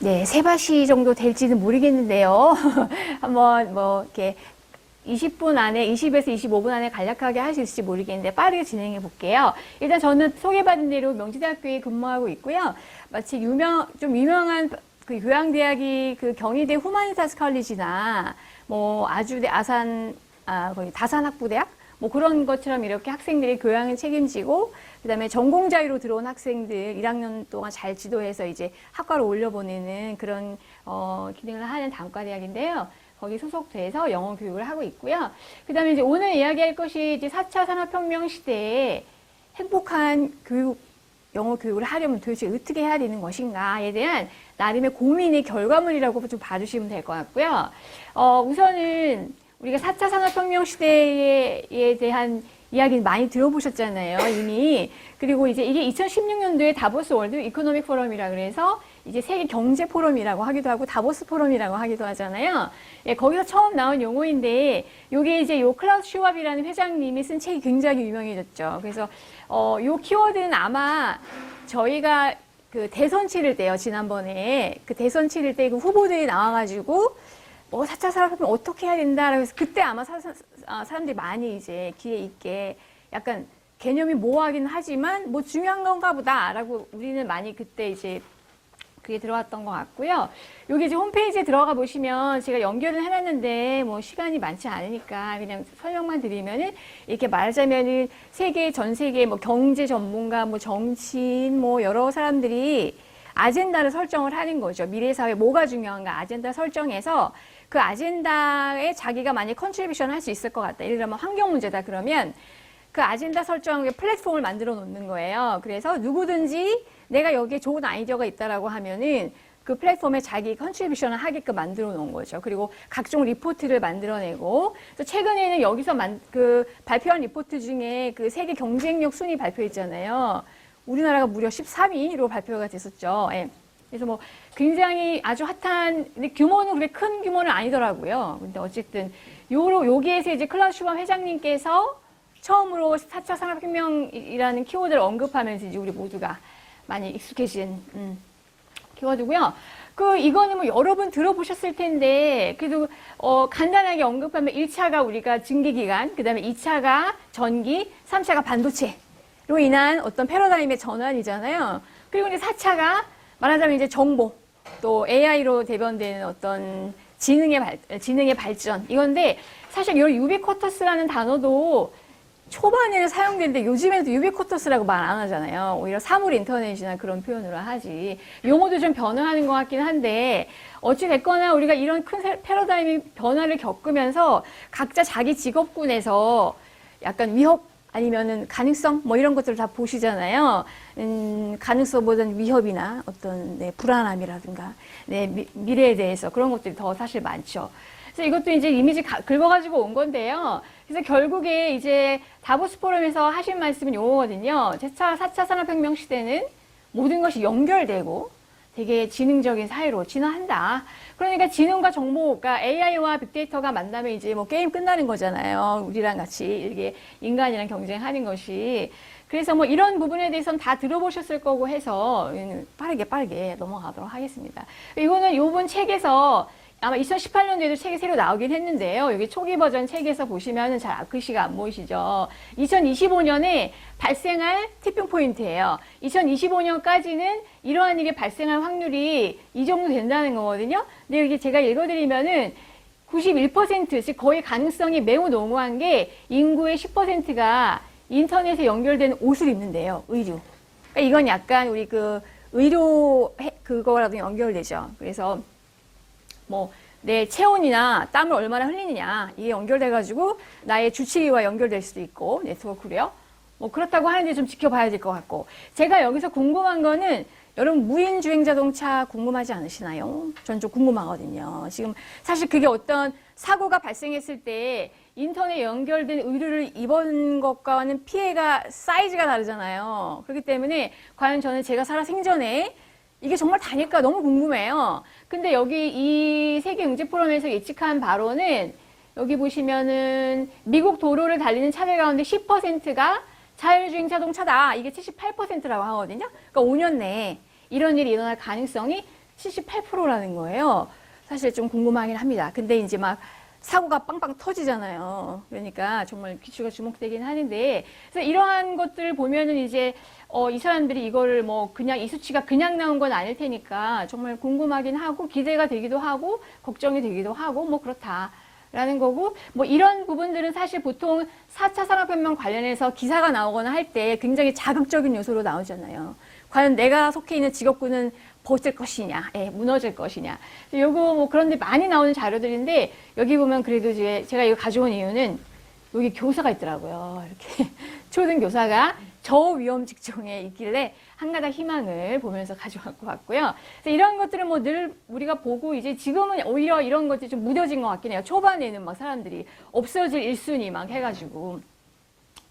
네, 세바시 정도 될지는 모르겠는데요. 한번 이렇게 20분 안에, 20에서 25분 안에 간략하게 할 수 있을지 모르겠는데 빠르게 진행해 볼게요. 일단 저는 소개받은 대로 명지대학교에 근무하고 있고요. 마치 좀 유명한 그 교양대학이 그 경희대 후마니타스 컬리지나 아주대 거기 다산학부대학 그런 것처럼 이렇게 학생들이 교양을 책임지고 그다음에 전공자유로 들어온 학생들 1학년 동안 잘 지도해서 이제 학과로 올려보내는 그런 기능을 하는 단과대학인데요. 거기 소속돼서 영어 교육을 하고 있고요. 그다음에 이제 오늘 이야기할 것이 이제 4차 산업혁명 시대에 행복한 영어 교육을 하려면 도대체 어떻게 해야 되는 것인가에 대한 나름의 고민의 결과물이라고 좀 봐주시면 될 것 같고요. 우선은 우리가 4차 산업혁명 시대에 대한 이야기는 많이 들어보셨잖아요, 이미. 그리고 이제 이게 2016년도에 다보스 월드 이코노믹 포럼이라 그래서 이제 세계 경제 포럼이라고 하기도 하고 다보스 포럼이라고 하기도 하잖아요. 예, 거기서 처음 나온 용어인데 요게 이제 요 클라우스 슈왑이라는 회장님이 쓴 책이 굉장히 유명해졌죠. 그래서 요 키워드는 아마 저희가 그 대선 치를 때요, 지난번에 그 대선 치를 때 그 후보들이 나와가지고 4차 산업혁명 어떻게 해야 된다라고 해서 그때 아마 사람들이 많이 이제 귀에 있게 약간 개념이 모호하긴 하지만 중요한 건가 보다라고 우리는 많이 그때 이제 그게 들어왔던 것 같고요. 여기 이제 홈페이지에 들어가 보시면 제가 연결을 해놨는데 시간이 많지 않으니까 그냥 설명만 드리면은 이렇게 말하자면은 전 세계 경제 전문가, 정치인, 여러 사람들이 아젠다를 설정을 하는 거죠. 미래 사회 뭐가 중요한가 아젠다 설정해서 그 아젠다에 자기가 만약 컨트리뷰션 할 수 있을 것 같다. 예를 들면 환경 문제다 그러면 그 아젠다 설정의 플랫폼을 만들어 놓는 거예요. 그래서 누구든지 내가 여기에 좋은 아이디어가 있다라고 하면은 그 플랫폼에 자기 컨트리뷰션을 하게끔 만들어 놓은 거죠. 그리고 각종 리포트를 만들어내고 또 최근에는 여기서 발표한 리포트 중에 그 세계 경쟁력 순위 발표했잖아요. 우리나라가 무려 13위로 발표가 됐었죠. 예. 그래서 굉장히 아주 핫한, 근데 규모는 그렇게 큰 규모는 아니더라고요. 근데 어쨌든 여기에서 이제 클라우스 슈왑 회장님께서 처음으로 4차 산업혁명이라는 키워드를 언급하면서 이제 우리 모두가 많이 익숙해진 키워드고요. 이거는 여러 번 들어보셨을 텐데, 그래도, 간단하게 언급하면 1차가 우리가 증기기관, 그 다음에 2차가 전기, 3차가 반도체로 인한 어떤 패러다임의 전환이잖아요. 그리고 이제 4차가 말하자면 이제 정보, 또 AI로 대변되는 어떤 지능의 발전, 이건데, 사실 이 유비쿼터스라는 단어도 초반에는 사용되는데 요즘에도 유비쿼터스라고 말 안 하잖아요. 오히려 사물 인터넷이나 그런 표현으로 하지. 용어도 좀 변화하는 것 같긴 한데 어찌 됐거나 우리가 이런 큰 패러다임의 변화를 겪으면서 각자 자기 직업군에서 약간 위협 아니면은 가능성 이런 것들을 다 보시잖아요. 가능성보다는 위협이나 어떤 불안함이라든가 미래에 대해서 그런 것들이 더 사실 많죠. 그래서 이것도 이제 이미지 긁어가지고 온 건데요. 그래서 결국에 이제 다보스 포럼에서 하신 말씀은 요거거든요. 4차 산업혁명 시대는 모든 것이 연결되고 되게 지능적인 사회로 진화한다. 그러니까 지능과 정보가 AI와 빅데이터가 만나면 이제 게임 끝나는 거잖아요. 우리랑 같이 이게 인간이랑 경쟁하는 것이. 그래서 이런 부분에 대해서는 다 들어보셨을 거고 해서 빠르게 넘어가도록 하겠습니다. 이거는 요번 책에서 아마 2018년도에도 책이 새로 나오긴 했는데요. 여기 초기 버전 책에서 보시면은 잘 글씨가 안 보이시죠? 2025년에 발생할 티핑 포인트예요. 2025년까지는 이러한 일이 발생할 확률이 이 정도 된다는 거거든요. 근데 여기 제가 읽어드리면은 91%, 즉 거의 가능성이 매우 농후한 게 인구의 10%가 인터넷에 연결된 옷을 입는데요. 의류. 그러니까 이건 약간 우리 의료 그거라도 연결되죠. 그래서 내 체온이나 땀을 얼마나 흘리느냐 이게 연결돼가지고 나의 주치의와 연결될 수도 있고 네트워크로요. 그렇다고 하는데 좀 지켜봐야 될 것 같고 제가 여기서 궁금한 거는 여러분 무인주행 자동차 궁금하지 않으시나요? 전 좀 궁금하거든요. 지금 사실 그게 어떤 사고가 발생했을 때 인터넷 연결된 의류를 입은 것과는 피해가 사이즈가 다르잖아요. 그렇기 때문에 과연 저는 제가 살아 생전에 이게 정말 다닐까 너무 궁금해요. 근데 여기 이 세계경제포럼에서 예측한 바로는 여기 보시면은 미국 도로를 달리는 차들 가운데 10%가 자율주행 자동차다. 이게 78%라고 하거든요. 그러니까 5년 내에 이런 일이 일어날 가능성이 78%라는 거예요. 사실 좀 궁금하긴 합니다. 근데 이제 막 사고가 빵빵 터지잖아요. 그러니까 정말 귀추가 주목되긴 하는데, 그래서 이러한 것들을 보면은 이제 이 사람들이 이거를 뭐 그냥 이 수치가 그냥 나온 건 아닐 테니까 정말 궁금하긴 하고 기대가 되기도 하고 걱정이 되기도 하고 뭐 그렇다라는 거고, 뭐 이런 부분들은 사실 보통 4차 산업혁명 관련해서 기사가 나오거나 할 때 굉장히 자극적인 요소로 나오잖아요. 과연 내가 속해 있는 직업군은 버틸 것이냐, 무너질 것이냐. 요거 뭐 그런데 많이 나오는 자료들인데, 여기 보면 그래도 이제 제가 이거 가져온 이유는 여기 교사가 있더라고요. 이렇게 초등 교사가 저위험 직종에 있길래 한가닥 희망을 보면서 가져갖고 왔고요. 그래서 이런 것들은 뭐 늘 우리가 보고 이제 지금은 오히려 이런 것들이 좀 무뎌진 것 같긴 해요. 초반에는 막 사람들이 없어질 1순위 막 해가지고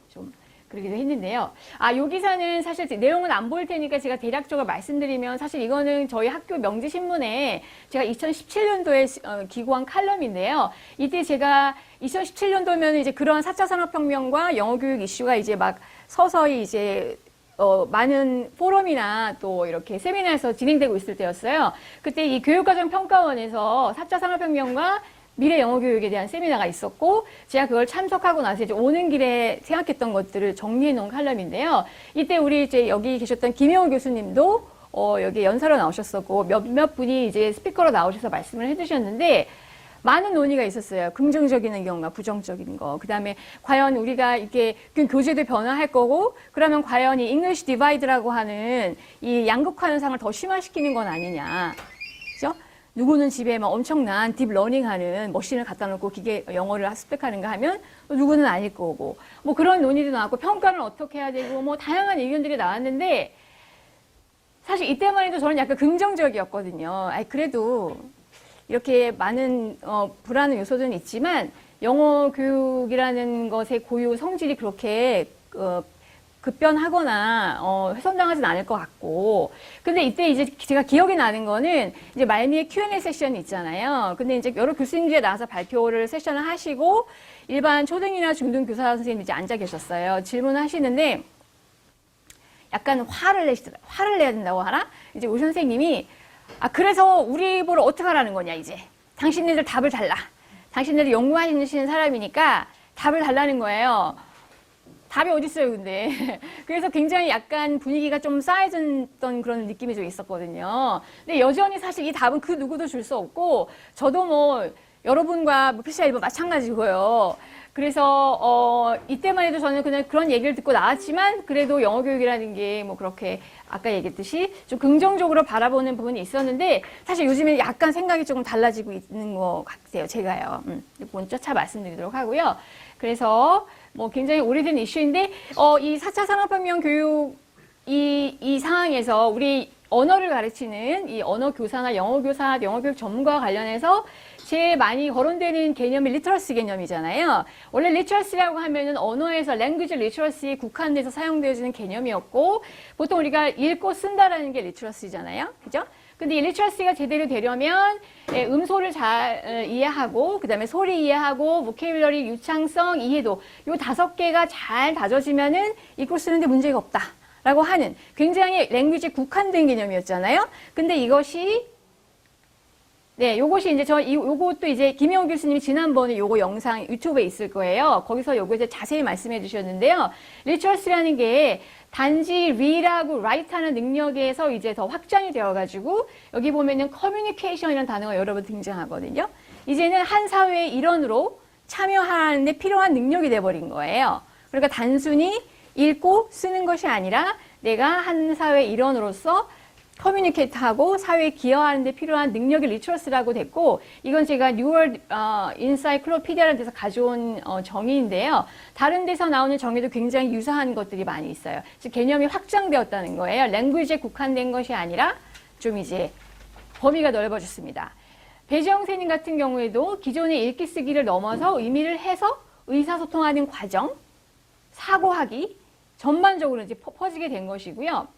좀 그러기도 했는데요. 요 기사는 사실 내용은 안 보일 테니까 제가 대략적으로 말씀드리면, 사실 이거는 저희 학교 명지신문에 제가 2017년도에 기고한 칼럼인데요. 이때 제가 2017년도면 이제 그런 4차 산업혁명과 영어교육 이슈가 이제 막 서서히 이제 많은 포럼이나 또 이렇게 세미나에서 진행되고 있을 때였어요. 그때 이 교육과정평가원에서 4차 산업혁명과 미래 영어교육에 대한 세미나가 있었고, 제가 그걸 참석하고 나서 이제 오는 길에 생각했던 것들을 정리해 놓은 칼럼인데요. 이때 우리 이제 여기 계셨던 김혜원 교수님도 여기 연사로 나오셨었고, 몇몇 분이 이제 스피커로 나오셔서 말씀을 해주셨는데, 많은 논의가 있었어요. 긍정적인 의견과 부정적인 거. 그 다음에 과연 우리가 이렇게 교재도 변화할 거고, 그러면 과연 이 잉글리시 디바이드라고 하는 이 양극화 현상을 더 심화시키는 건 아니냐. 그죠? 누구는 집에 막 엄청난 딥러닝 하는 머신을 갖다 놓고 기계 영어를 습득하는가 하면 누구는 아닐 거고, 뭐 그런 논의도 나왔고, 평가는 어떻게 해야 되고, 뭐 다양한 의견들이 나왔는데, 사실 이때만 해도 저는 약간 긍정적이었거든요. 그래도 이렇게 많은 불안한 요소들은 있지만 영어 교육이라는 것의 고유 성질이 그렇게 급변하거나 훼손당하진 않을 것 같고, 근데 이때 이제 제가 기억이 나는 거는 이제 말미에 Q&A 세션이 있잖아요. 근데 이제 여러 교수님들이 나와서 발표를 세션을 하시고, 일반 초등이나 중등 교사 선생님이 이제 앉아 계셨어요. 질문을 하시는데 약간 화를 내야 된다고 하나? 이제 우리 선생님이 그래서 우리 보러 어떻게 하라는 거냐, 이제. 당신네들 답을 달라. 당신네들 연구하시는 사람이니까 답을 달라는 거예요. 답이 어딨어요, 근데. 그래서 굉장히 약간 분위기가 좀 쌓여졌던 그런 느낌이 좀 있었거든요. 근데 여전히 사실 이 답은 그 누구도 줄 수 없고, 저도 뭐 여러분과 뭐 PCR 1번 마찬가지고요. 그래서 이때만 해도 저는 그냥 그런 얘기를 듣고 나왔지만, 그래도 영어 교육이라는 게 뭐 그렇게 아까 얘기했듯이 좀 긍정적으로 바라보는 부분이 있었는데, 사실 요즘에 약간 생각이 조금 달라지고 있는 것 같아요, 제가요. 먼저 차 말씀드리도록 하고요. 그래서 뭐 굉장히 오래된 이슈인데, 이 4차 산업혁명 교육 이 상황에서 우리 언어를 가르치는 이 언어 교사나 영어 교사, 영어 교육 전문가와 관련해서 제일 많이 거론되는 개념이 리터러시 개념이잖아요. 원래 리터러시라고 하면은 언어에서 랭귀지 리터러시에 국한돼서 사용되어지는 개념이었고, 보통 우리가 읽고 쓴다라는 게 리터러시잖아요. 그죠? 근데 이 리터러시가 제대로 되려면 음소를 잘 이해하고, 그 다음에 소리 이해하고, 보케블러리, 유창성, 이해도, 요 5개가 잘 다져지면은 읽고 쓰는데 문제가 없다라고 하는 굉장히 랭귀지 국한된 개념이었잖아요. 근데 이것이 요것이 이제 요것도 이제 김영호 교수님이 지난번에 요거 영상 유튜브에 있을 거예요. 거기서 요거 이제 자세히 말씀해 주셨는데요. 리터러시라는 게 단지 read하고 write하는 능력에서 이제 더 확장이 되어가지고, 여기 보면은 communication이라는 단어가 여러 번 등장하거든요. 이제는 한 사회의 일원으로 참여하는데 필요한 능력이 돼버린 거예요. 그러니까 단순히 읽고 쓰는 것이 아니라 내가 한 사회의 일원으로서 커뮤니케이트하고 사회에 기여하는 데 필요한 능력이 리터러시라고 됐고, 이건 제가 뉴월드 인사이클로피디아라는 데서 가져온 정의인데요. 다른 데서 나오는 정의도 굉장히 유사한 것들이 많이 있어요. 즉 개념이 확장되었다는 거예요. 랭귀지에 국한된 것이 아니라 좀 이제 범위가 넓어졌습니다. 배지영 선생님 같은 경우에도 기존의 읽기 쓰기를 넘어서 의미를 해서 의사소통하는 과정, 사고하기 전반적으로 이제 퍼지게 된 것이고요.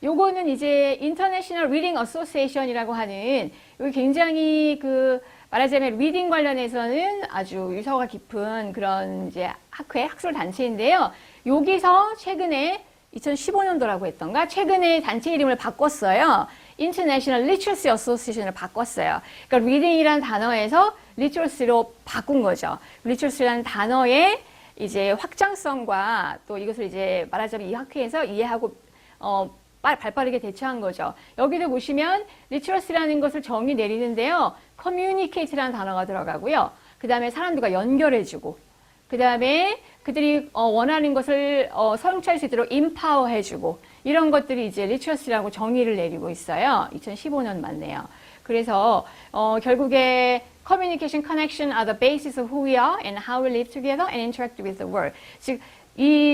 요거는 이제 인터내셔널 리딩 어소시에이션이라고 하는, 여기 굉장히 말하자면 리딩 관련해서는 아주 유서가 깊은 그런 이제 학술 단체인데요. 여기서 최근에 2015년도라고 했던가, 최근에 단체 이름을 바꿨어요. International Literacy Association을 바꿨어요. 그러니까 reading이라는 단어에서 literacy로 바꾼 거죠. literacy라는 단어의 이제 확장성과 또 이것을 이제 말하자면 이 학회에서 이해하고 발빠르게 대처한 거죠. 여기도 보시면 literacy라는 것을 정의 내리는데요. communicate라는 단어가 들어가고요. 그 다음에 사람들과 연결해주고, 그 다음에 그들이 원하는 것을 성취할 수 있도록 empower 해주고, 이런 것들이 이제 literacy라고 정의를 내리고 있어요. 2015년 맞네요. 그래서 결국에 communication, connection are the basis of who we are and how we live together and interact with the world. 즉,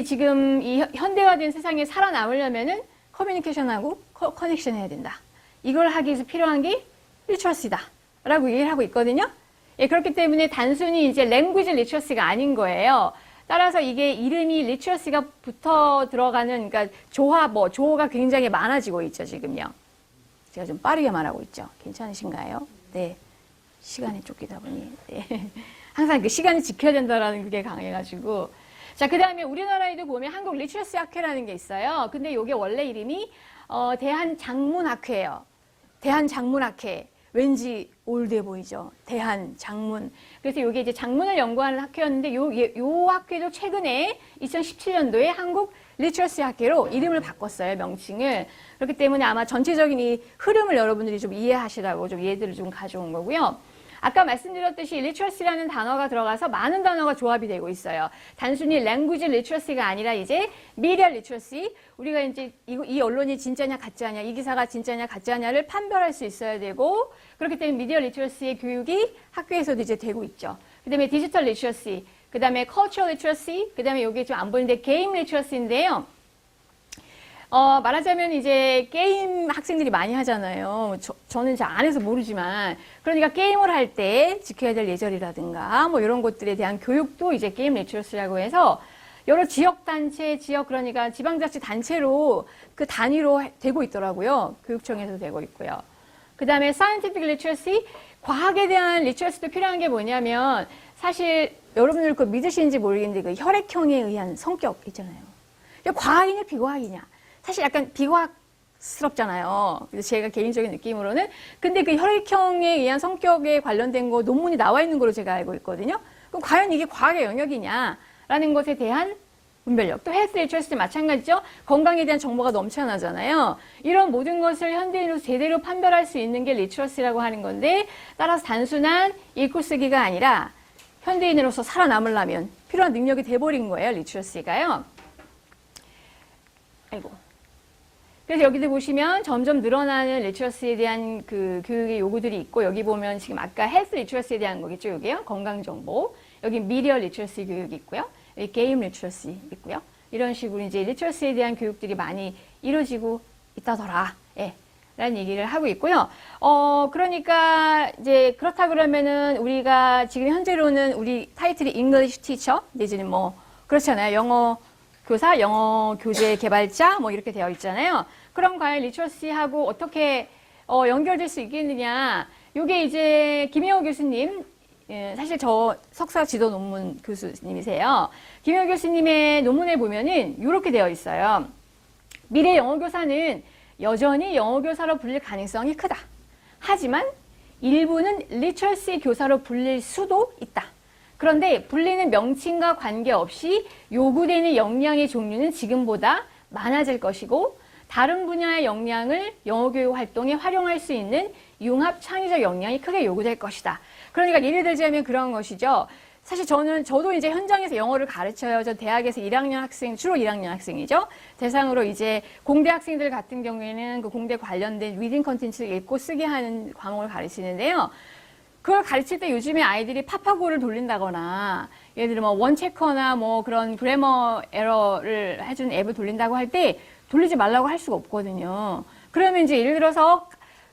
지금 이 현대화된 세상에 살아남으려면은 커뮤니케이션하고 커넥션 해야 된다. 이걸 하기 위해서 필요한 게 literacy다. 라고 얘기를 하고 있거든요. 예, 그렇기 때문에 단순히 이제 language literacy가 아닌 거예요. 따라서 이게 이름이 literacy가 붙어 들어가는, 그러니까 조어가 굉장히 많아지고 있죠, 지금요. 제가 좀 빠르게 말하고 있죠. 괜찮으신가요? 네. 시간에 쫓기다 보니. 네. 항상 그 시간을 지켜야 된다라는 그게 강해가지고. 자, 그 다음에 우리나라에도 보면 한국 리트러시 학회라는 게 있어요. 근데 이게 원래 이름이, 대한장문학회예요. 대한장문학회. 왠지 올드해 보이죠. 대한장문. 그래서 이게 이제 장문을 연구하는 학회였는데 요 학회도 최근에 2017년도에 한국 리트러시 학회로 이름을 바꿨어요. 명칭을. 그렇기 때문에 아마 전체적인 이 흐름을 여러분들이 좀 이해하시라고 좀 예들을 좀 가져온 거고요. 아까 말씀드렸듯이 literacy라는 단어가 들어가서 많은 단어가 조합이 되고 있어요. 단순히 language literacy가 아니라 이제 media literacy, 우리가 이제 이 언론이 진짜냐 가짜냐, 이 기사가 진짜냐 가짜냐를 판별할 수 있어야 되고, 그렇기 때문에 media literacy의 교육이 학교에서도 이제 되고 있죠. 그 다음에 digital literacy, 그 다음에 cultural literacy, 그 다음에 여기 좀 안 보이는데 game literacy인데요. 말하자면 이제 게임 학생들이 많이 하잖아요. 저는 잘 안 해서 모르지만, 그러니까 게임을 할 때 지켜야 될 예절이라든가 뭐 이런 것들에 대한 교육도 이제 게임 리트러시라고 해서 여러 지역단체, 그러니까 지방자치 단체로 그 단위로 되고 있더라고요. 교육청에서 되고 있고요. 그 다음에 scientific literacy, 과학에 대한 리트러시도 필요한 게 뭐냐면, 사실 여러분들 그거 믿으시는지 모르겠는데 그 혈액형에 의한 성격 있잖아요. 과학이냐 비과학이냐. 사실 약간 비과학스럽잖아요. 그래서 제가 개인적인 느낌으로는. 근데 그 혈액형에 의한 성격에 관련된 거 논문이 나와 있는 걸로 제가 알고 있거든요. 그럼 과연 이게 과학의 영역이냐라는 것에 대한 분별력. 또 헬스 리트러시도 마찬가지죠. 건강에 대한 정보가 넘쳐나잖아요. 이런 모든 것을 현대인으로 제대로 판별할 수 있는 게 리트러시라고 하는 건데, 따라서 단순한 읽고 쓰기가 아니라 현대인으로서 살아남으려면 필요한 능력이 돼버린 거예요. 리트러시가요. 아이고. 그래서 여기도 보시면 점점 늘어나는 리트러시에 대한 그 교육의 요구들이 있고, 여기 보면 지금 아까 헬스 리트러시에 대한 거겠죠, 여기요. 건강정보. 여기 미디어 리트러시 교육이 있고요. 여기 게임 리트러시 있고요. 이런 식으로 이제 리트러시에 대한 교육들이 많이 이루어지고 있다더라. 예. 라는 얘기를 하고 있고요. 그러니까 이제 그렇다 그러면은 우리가 지금 현재로는 우리 타이틀이 English Teacher, 내지는 뭐, 그렇잖아요. 영어 교사, 영어 교재 개발자, 뭐 이렇게 되어 있잖아요. 그럼 과연 리트러시하고 어떻게 연결될 수 있겠느냐. 요게 이제 김혜호 교수님, 사실 저 석사 지도 논문 교수님이세요. 김혜호 교수님의 논문에 보면은 이렇게 되어 있어요. 미래 영어 교사는 여전히 영어 교사로 불릴 가능성이 크다. 하지만 일부는 리트러시 교사로 불릴 수도 있다. 그런데 불리는 명칭과 관계없이 요구되는 역량의 종류는 지금보다 많아질 것이고, 다른 분야의 역량을 영어교육 활동에 활용할 수 있는 융합 창의적 역량이 크게 요구될 것이다. 그러니까 예를 들자면 그런 것이죠. 사실 저도 이제 현장에서 영어를 가르쳐요. 저 대학에서 1학년 학생, 주로 1학년 학생이죠. 대상으로 이제 공대 학생들 같은 경우에는 그 공대 관련된 리딩 컨텐츠를 읽고 쓰게 하는 과목을 가르치는데요. 그걸 가르칠 때 요즘에 아이들이 파파고를 돌린다거나, 예를 들어 뭐 원체커나 뭐 그런 그래머 에러를 해준 앱을 돌린다고 할 때 돌리지 말라고 할 수가 없거든요. 그러면 이제 예를 들어서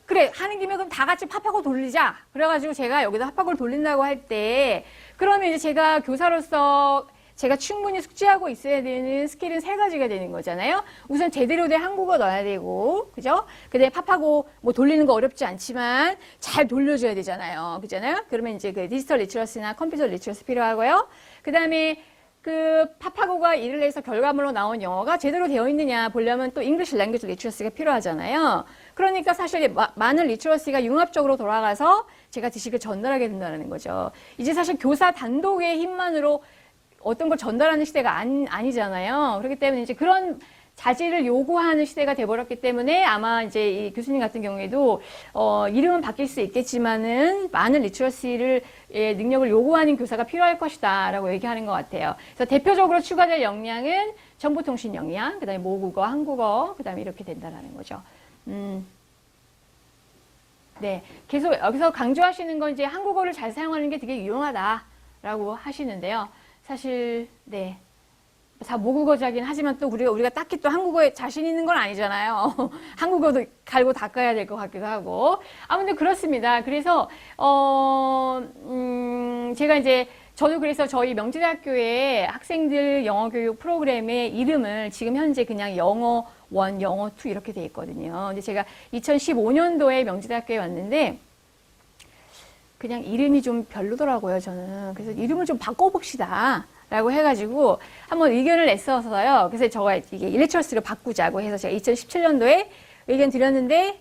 그래, 하는 김에 그럼 다 같이 파파고 돌리자. 그래가지고 제가 여기다 파파고를 돌린다고 할 때, 그러면 이제 제가 교사로서 제가 충분히 숙지하고 있어야 되는 스킬은 3가지가 되는 거잖아요. 우선 제대로 된 한국어 넣어야 되고, 그죠? 그 다음에 파파고 뭐 돌리는 거 어렵지 않지만 잘 돌려줘야 되잖아요. 그잖아요? 그러면 이제 그 디지털 리트러시나 컴퓨터 리트러시 필요하고요. 그 다음에 그 파파고가 일을 해서 결과물로 나온 영어가 제대로 되어 있느냐 보려면 또 잉글리시 랭귀지 리트러시가 필요하잖아요. 그러니까 사실 많은 리트러시가 융합적으로 돌아가서 제가 지식을 전달하게 된다는 거죠. 이제 사실 교사 단독의 힘만으로 어떤 걸 전달하는 시대가 아니잖아요. 그렇기 때문에 이제 그런 자질을 요구하는 시대가 돼버렸기 때문에 아마 이제 이 교수님 같은 경우에도 이름은 바뀔 수 있겠지만은 많은 리트러시를 능력을 요구하는 교사가 필요할 것이다라고 얘기하는 것 같아요. 그래서 대표적으로 추가될 역량은 정보통신 역량, 그다음에 모국어, 한국어, 그다음에 이렇게 된다라는 거죠. 네, 계속 여기서 강조하시는 건 이제 한국어를 잘 사용하는 게 되게 유용하다라고 하시는데요. 사실 네. 다 모국어자긴 하지만 또 우리가 딱히 또 한국어에 자신 있는 건 아니잖아요. 한국어도 갈고 닦아야 될 것 같기도 하고. 아무튼 그렇습니다. 그래서, 제가 이제, 저도 그래서 저희 명지대학교의 학생들 영어교육 프로그램의 이름을 지금 현재 그냥 영어 1, 영어 2 이렇게 돼 있거든요. 근데 제가 2015년도에 명지대학교에 왔는데, 그냥 이름이 좀 별로더라고요, 저는. 그래서 이름을 좀 바꿔봅시다. 라고 해가지고 한번 의견을 냈었어요. 그래서 저가 이게 일리트러시로 바꾸자고 해서 제가 2017년도에 의견 드렸는데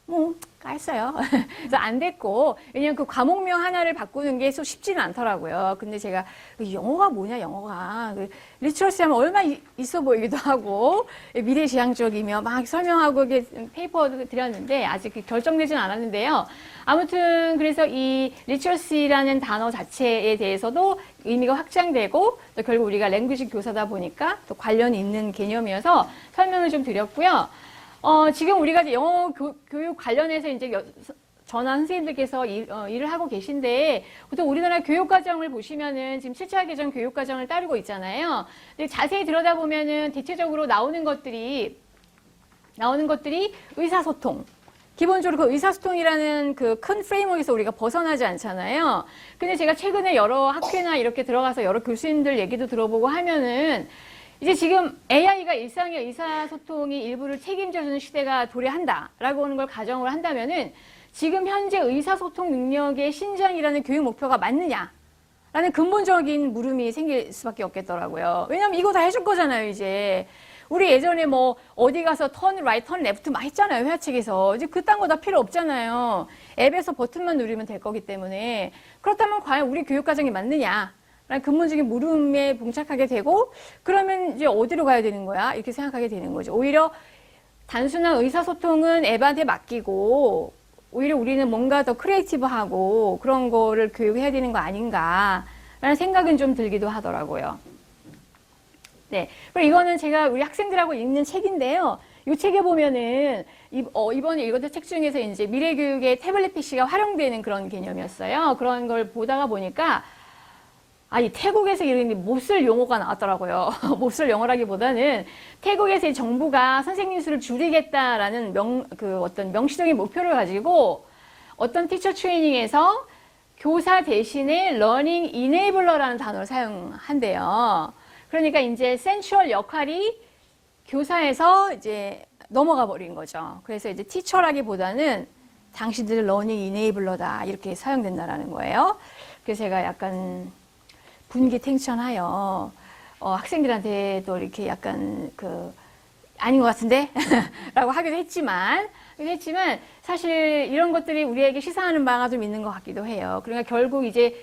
뭐 깔았어요. 그래서 안 됐고 왜냐면 그 과목명 하나를 바꾸는 게 쉽지는 않더라고요. 근데 제가 영어가 뭐냐 영어가 리트러시 하면 얼마나 있어 보이기도 하고 미래지향적이며 막 설명하고 이게 페이퍼도 드렸는데 아직 결정되진 않았는데요. 아무튼 그래서 이 리트러시라는 단어 자체에 대해서도 의미가 확장되고 또 결국 우리가 랭귀지 교사다 보니까 또 관련이 있는 개념이어서 설명을 좀 드렸고요. 지금 우리가 영어 교육 관련해서 이제 전화 선생님들께서 일을 하고 계신데, 보통 우리나라 교육과정을 보시면은 지금 7차 개정 교육과정을 따르고 있잖아요. 근데 자세히 들여다보면은 대체적으로 나오는 것들이 의사소통. 기본적으로 그 의사소통이라는 그 큰 프레임워크에서 우리가 벗어나지 않잖아요. 근데 제가 최근에 여러 학회나 이렇게 들어가서 여러 교수님들 얘기도 들어보고 하면은 이제 지금 AI가 일상의 의사소통이 일부를 책임져주는 시대가 도래한다라고 하는 걸 가정을 한다면은 지금 현재 의사소통 능력의 신장이라는 교육 목표가 맞느냐라는 근본적인 물음이 생길 수밖에 없겠더라고요. 왜냐면 이거 다 해줄 거잖아요, 이제. 우리 예전에 뭐 어디 가서 턴 라이트, 턴 레프트 막 했잖아요, 회화책에서. 이제 그딴 거 다 필요 없잖아요. 앱에서 버튼만 누르면 될 거기 때문에. 그렇다면 과연 우리 교육과정이 맞느냐? 라는 근본적인 물음에 봉착하게 되고, 그러면 이제 어디로 가야 되는 거야? 이렇게 생각하게 되는 거죠. 오히려 단순한 의사소통은 앱한테 맡기고, 오히려 우리는 뭔가 더 크리에이티브하고 그런 거를 교육해야 되는 거 아닌가라는 생각은 좀 들기도 하더라고요. 네. 그리고 이거는 제가 우리 학생들하고 읽는 책인데요. 이 책에 보면은, 이번에 읽었던 책 중에서 이제 미래교육에 태블릿 PC가 활용되는 그런 개념이었어요. 그런 걸 보다가 보니까, 이 태국에서 이런 몹쓸 용어가 나왔더라고요. 몹쓸 용어라기보다는 태국에서 정부가 선생님 수를 줄이겠다라는 어떤 명시적인 목표를 가지고 어떤 티처 트레이닝에서 교사 대신에 러닝 이네이블러라는 단어를 사용한대요. 그러니까 이제 센츄얼 역할이 교사에서 이제 넘어가 버린 거죠. 그래서 이제 티처라기보다는 당신들은 러닝 이네이블러다 이렇게 사용된다라는 거예요. 그래서 제가 약간 분기탱천하여 학생들한테도 이렇게 약간 아닌 것 같은데 라고 하기도 했지만 사실 이런 것들이 우리에게 시사하는 바가 좀 있는 것 같기도 해요. 그러니까 결국 이제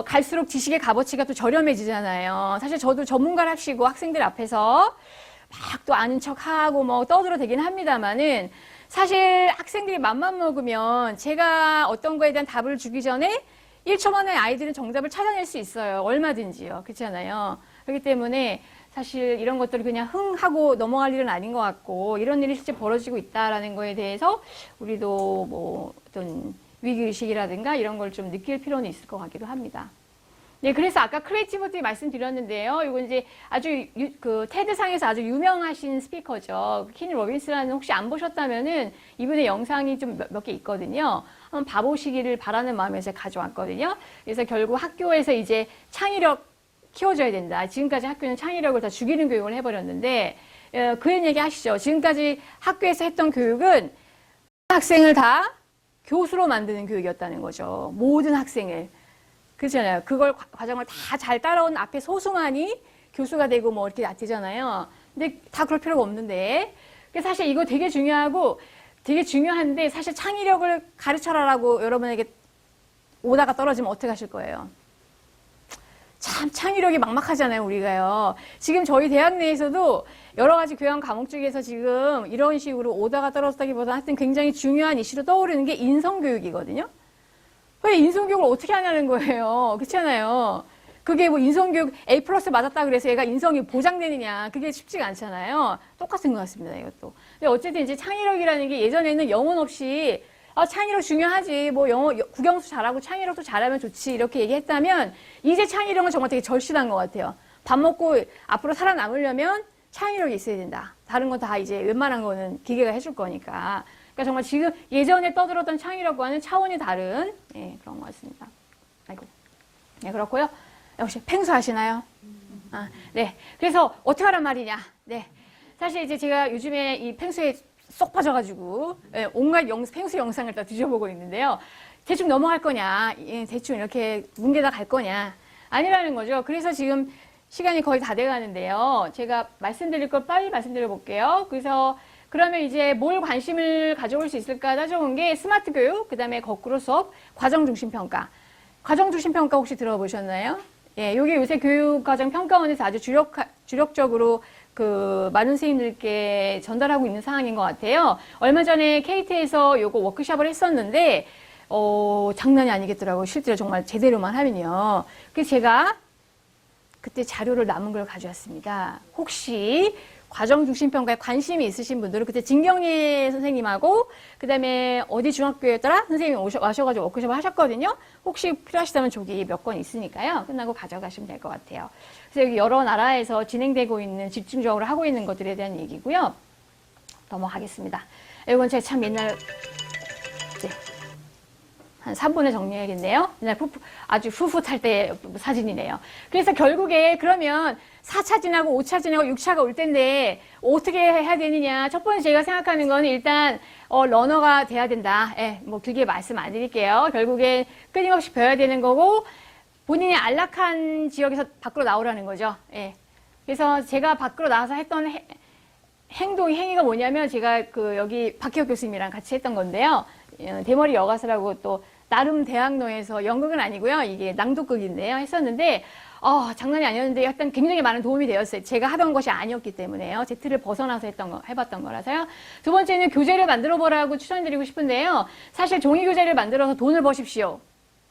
갈수록 지식의 값어치가 또 저렴해지잖아요. 사실 저도 전문가랍시고 학생들 앞에서 막 또 아는 척하고 뭐 떠들어 대긴 합니다만은 사실 학생들이 맘만 먹으면 제가 어떤 거에 대한 답을 주기 전에 1초 만에 아이들은 정답을 찾아낼 수 있어요. 얼마든지요. 그렇잖아요. 그렇기 때문에 사실 이런 것들을 그냥 흥하고 넘어갈 일은 아닌 것 같고 이런 일이 실제 벌어지고 있다라는 거에 대해서 우리도 뭐 어떤 위기의식이라든가 이런 걸 좀 느낄 필요는 있을 것 같기도 합니다. 네, 그래서 아까 크리에이티비티 말씀드렸는데요. 이거 이제 아주 테드상에서 아주 유명하신 스피커죠. 키니 로빈스라는 혹시 안 보셨다면은 이분의 영상이 좀 몇 개 있거든요. 한번 봐보시기를 바라는 마음에서 가져왔거든요. 그래서 결국 학교에서 이제 창의력 키워줘야 된다. 지금까지 학교는 창의력을 다 죽이는 교육을 해버렸는데 그런 얘기 하시죠. 지금까지 학교에서 했던 교육은 학생을 다 교수로 만드는 교육이었다는 거죠. 모든 학생을. 그렇잖아요. 그걸 과정을 다 잘 따라온 앞에 소수만이 교수가 되고 뭐 이렇게 되잖아요. 근데 다 그럴 필요가 없는데. 사실 이거 되게 중요하고 되게 중요한데 사실 창의력을 가르쳐라라고 여러분에게 오다가 떨어지면 어떻게 하실 거예요? 참 창의력이 막막하잖아요, 우리가요. 지금 저희 대학 내에서도 여러 가지 교양 과목 중에서 지금 이런 식으로 오다가 떨어졌다기보다 하여튼 굉장히 중요한 이슈로 떠오르는 게 인성교육이거든요. 왜 인성교육을 어떻게 하냐는 거예요. 그렇잖아요. 그게 뭐 인성교육 A+ 맞았다 그래서 얘가 인성이 보장되느냐. 그게 쉽지가 않잖아요. 똑같은 것 같습니다, 이것도. 근데 어쨌든 이제 창의력이라는 게 예전에는 영혼 없이 창의력 중요하지. 뭐 국영수 잘하고 창의력도 잘하면 좋지. 이렇게 얘기했다면 이제 창의력은 정말 되게 절실한 것 같아요. 밥 먹고 앞으로 살아남으려면 창의력이 있어야 된다. 다른 건 다 이제 웬만한 거는 기계가 해줄 거니까. 그러니까 정말 지금 예전에 떠들었던 창의력과는 차원이 다른 그런 것 같습니다. 아이고. 네, 그렇고요. 역시 팽수하시나요? 네. 그래서 어떻게 하란 말이냐. 네. 사실 이제 제가 요즘에 이 팽수에 쏙 빠져가지고 온갖 팽수 영상을 다 뒤져보고 있는데요. 대충 넘어갈 거냐, 대충 이렇게 뭉개다 갈 거냐, 아니라는 거죠. 그래서 지금 시간이 거의 다 돼가는데요. 제가 말씀드릴 걸 빨리 말씀드려 볼게요. 그래서 그러면 이제 뭘 관심을 가져올 수 있을까 따져본 게 스마트 교육, 그 다음에 거꾸로 수업, 과정 중심 평가. 과정 중심 평가 혹시 들어보셨나요? 예, 요게 요새 교육과정 평가원에서 아주 주력적으로 그 많은 선생님들께 전달하고 있는 상황인 것 같아요. 얼마 전에 KT에서 요거 워크숍을 했었는데 장난이 아니겠더라고요. 실제로 정말 제대로만 하면요. 그래서 제가 그때 자료를 남은 걸 가져왔습니다. 혹시 과정 중심 평가에 관심이 있으신 분들은 그때 진경희 선생님하고 그 다음에 어디 중학교였더라? 선생님이 와셔가지고 워크숍을 하셨거든요. 혹시 필요하시다면 저기 몇 권 있으니까요. 끝나고 가져가시면 될 것 같아요. 그래서 여기 여러 나라에서 진행되고 있는 집중적으로 하고 있는 것들에 대한 얘기고요. 넘어가겠습니다. 이건 제가 참 옛날 한 3분에 정리해야겠네요. 그냥 아주 풋풋할 때 사진이네요. 그래서 결국에 그러면 4차 지나고 5차 지나고 6차가 올 텐데 어떻게 해야 되느냐. 첫 번째 제가 생각하는 건 일단 러너가 돼야 된다. 예, 뭐 길게 말씀 안 드릴게요. 결국에 끊임없이 배워야 되는 거고 본인이 안락한 지역에서 밖으로 나오라는 거죠. 예. 그래서 제가 밖으로 나와서 했던 행위가 뭐냐면 제가 여기 박혜옥 교수님이랑 같이 했던 건데요. 대머리 여가수라고 또 나름 대학로에서 연극은 아니고요. 이게 낭독극인데요. 했었는데 장난이 아니었는데 일단 굉장히 많은 도움이 되었어요. 제가 하던 것이 아니었기 때문에요. 제 틀을 벗어나서 해봤던 거라서요. 두 번째는 교재를 만들어 보라고 추천드리고 싶은데요. 사실 종이 교재를 만들어서 돈을 버십시오.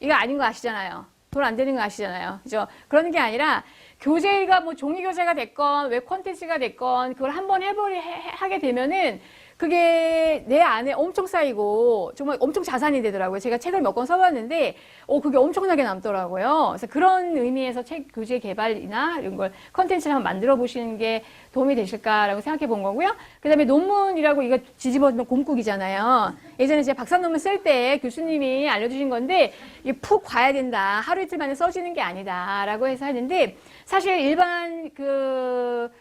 이거 아닌 거 아시잖아요. 돈 안 되는 거 아시잖아요. 그죠? 그런 게 아니라 교재가 뭐 종이 교재가 됐건 웹 콘텐츠가 됐건 그걸 한번 하게 되면은 그게 내 안에 엄청 쌓이고 정말 엄청 자산이 되더라고요. 제가 책을 몇 권 써봤는데 그게 엄청나게 남더라고요. 그래서 그런 의미에서 교재 개발이나 이런 걸 컨텐츠를 한번 만들어 보시는 게 도움이 되실까라고 생각해 본 거고요. 그 다음에 논문이라고 이거 뒤집어놓은 곰국이잖아요. 예전에 제가 박사 논문 쓸 때 교수님이 알려주신 건데 이게 푹 봐야 된다. 하루 이틀 만에 써지는 게 아니다. 라고 해서 하는데 사실 일반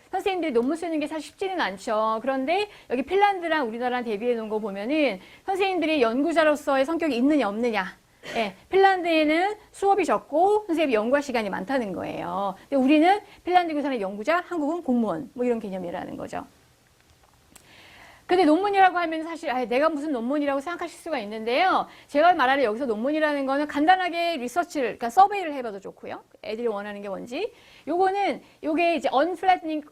선생님들이 논문 쓰는 게 사실 쉽지는 않죠. 그런데 여기 핀란드랑 우리나라랑 대비해 놓은 거 보면은 선생님들이 연구자로서의 성격이 있느냐 없느냐. 예, 핀란드에는 수업이 적고 선생님이 연구할 시간이 많다는 거예요. 근데 우리는 핀란드 교사는 연구자, 한국은 공무원 뭐 이런 개념이라는 거죠. 근데 논문이라고 하면 사실 내가 무슨 논문이라고 생각하실 수가 있는데요. 제가 말하는 여기서 논문이라는 거는 간단하게 리서치를, 그러니까 서베이를 해봐도 좋고요. 애들이 원하는 게 뭔지. 요게 이제 언플래트닝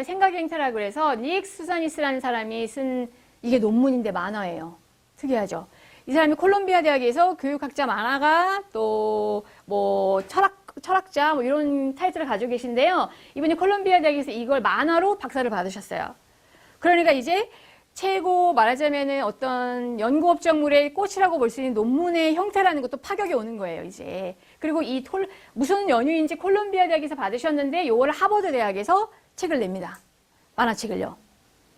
생각의 행태라고 해서 닉 수사니스라는 사람이 쓴 이게 논문인데 만화예요. 특이하죠. 이 사람이 콜롬비아 대학에서 교육학자 만화가 또 뭐 철학자 뭐 이런 타이틀을 가지고 계신데요. 이분이 콜롬비아 대학에서 이걸 만화로 박사를 받으셨어요. 그러니까 이제 최고 말하자면은 어떤 연구 업적물의 꽃이라고 볼 수 있는 논문의 형태라는 것도 파격이 오는 거예요, 이제. 그리고 무슨 연유인지 콜롬비아 대학에서 받으셨는데 요거를 하버드 대학에서 책을 냅니다. 만화책을요.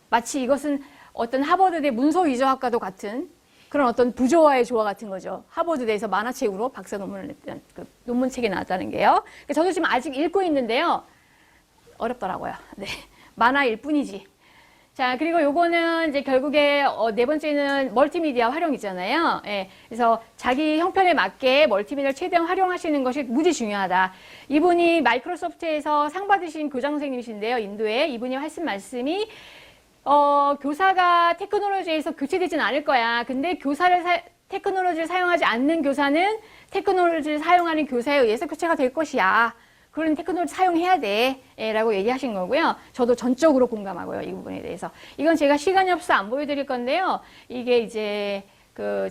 마치 이것은 어떤 하버드대 문서위조학과도 같은 그런 어떤 부조화의 조화 같은 거죠. 하버드대에서 만화책으로 박사 논문을 냈던 논문책이 나왔다는 게요. 저도 지금 아직 읽고 있는데요. 어렵더라고요. 네. 만화일 뿐이지. 자, 그리고 요거는 이제 결국에 네 번째는 멀티미디어 활용이잖아요. 예. 그래서 자기 형편에 맞게 멀티미디어를 최대한 활용하시는 것이 무지 중요하다. 이분이 마이크로소프트에서 상 받으신 교장 선생님이신데요. 인도에 이분이 하신 말씀이 교사가 테크놀로지에서 교체되진 않을 거야. 근데 테크놀로지를 사용하지 않는 교사는 테크놀로지를 사용하는 교사에 의해서 교체가 될 것이야. 그런 테크놀로지 사용해야 돼. 라고 얘기하신 거고요. 저도 전적으로 공감하고요. 이 부분에 대해서. 이건 제가 시간이 없어서 안 보여드릴 건데요. 이게 이제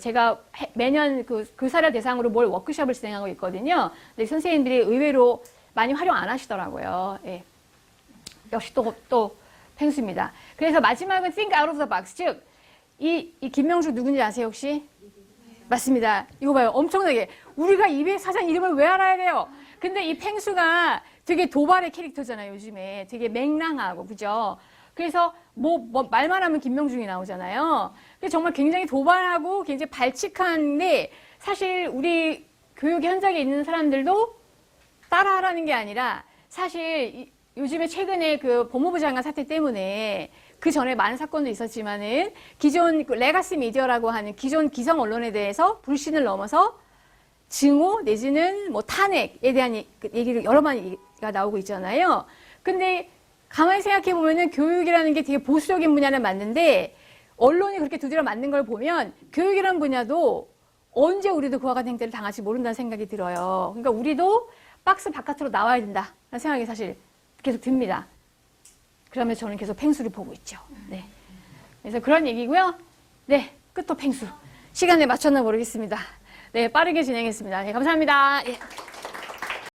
제가 매년 교사를 대상으로 뭘 워크숍을 진행하고 있거든요. 근데 선생님들이 의외로 많이 활용 안 하시더라고요. 예. 역시 또 펭수입니다. 그래서 마지막은 think out of the box. 즉, 이 김명수 누군지 아세요, 혹시? 맞습니다. 이거 봐요. 엄청나게. 우리가 이 사장 이름을 왜 알아야 돼요? 근데 이 펭수가 되게 도발의 캐릭터잖아요, 요즘에. 되게 맹랑하고, 그죠? 그래서 말만 하면 김명중이 나오잖아요. 그래서 정말 굉장히 도발하고 굉장히 발칙한데 사실 우리 교육 현장에 있는 사람들도 따라하라는 게 아니라 사실 요즘에 최근에 그 법무부 장관 사태 때문에 그 전에 많은 사건도 있었지만은 기존 레가시 미디어라고 하는 기존 기성 언론에 대해서 불신을 넘어서 증오 내지는 뭐 탄핵에 대한 얘기를 여러 번가 나오고 있잖아요. 근데 가만히 생각해 보면은 교육이라는 게 되게 보수적인 분야는 맞는데 언론이 그렇게 두드려 맞는 걸 보면 교육이라는 분야도 언제 우리도 그와 같은 행태를 당할지 모른다는 생각이 들어요. 그러니까 우리도 박스 바깥으로 나와야 된다는 생각이 사실 계속 듭니다. 그러면 저는 계속 펭수를 보고 있죠. 네. 그래서 그런 얘기고요. 네, 끝도 펭수. 시간에 맞췄나 모르겠습니다. 네, 빠르게 진행했습니다. 네, 감사합니다. 예.